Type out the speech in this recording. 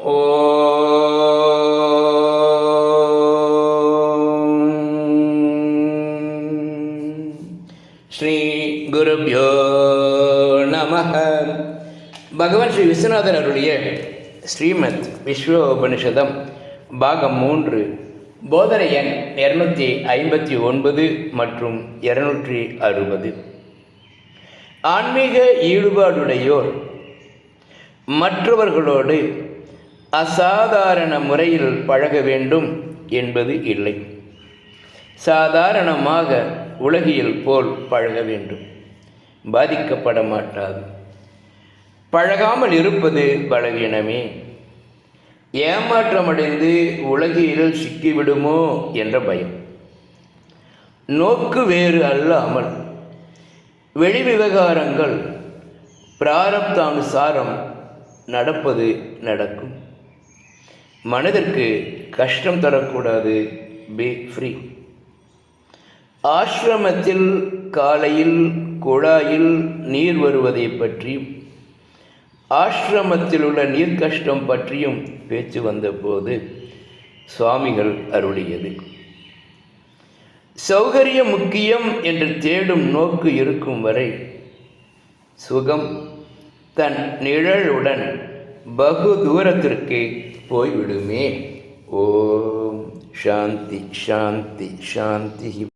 ஸ்ரீ குருப்யோ நமஹ. பகவான் ஸ்ரீ விஸ்வநாதர் அருளிய ஸ்ரீமத் விஸ்வோபனிஷதம் பாகம் 3 போதனை எண் 259 மற்றும் 260. ஆன்மீக ஈடுபாடுடையோர் மற்றவர்களோடு அசாதாரண முறையில் பழக வேண்டும் என்பது இல்லை. சாதாரணமாக உலகியல் போல் பழக வேண்டும். பாதிக்கப்பட மாட்டாது. பழகாமல் இருப்பது பலவீனமே. ஏமாற்றமடைந்து உலகியலில் சிக்கிவிடுமோ என்ற பயம். நோக்கு வேறு அல்லாமல் வெளி விவகாரங்கள் பிராரப்தானுசாரம் நடப்பது நடக்கும். மனதிற்கு கஷ்டம் தரக்கூடாது. Be free. ஆசிரமத்தில் காலையில் குழாயில் நீர் வருவதை பற்றியும் ஆசிரமத்தில் உள்ள நீர் கஷ்டம் பற்றியும் பேச்சு வந்தபோது சுவாமிகள் அருளியது, சௌகரியம் முக்கியம் என்று தேடும் நோக்கு இருக்கும் வரை சுகம் தன் நிழலுடன் பகு தூரத்திற்கு போய்விடுமே. ஓம் சாந்தி சாந்தி சாந்தி.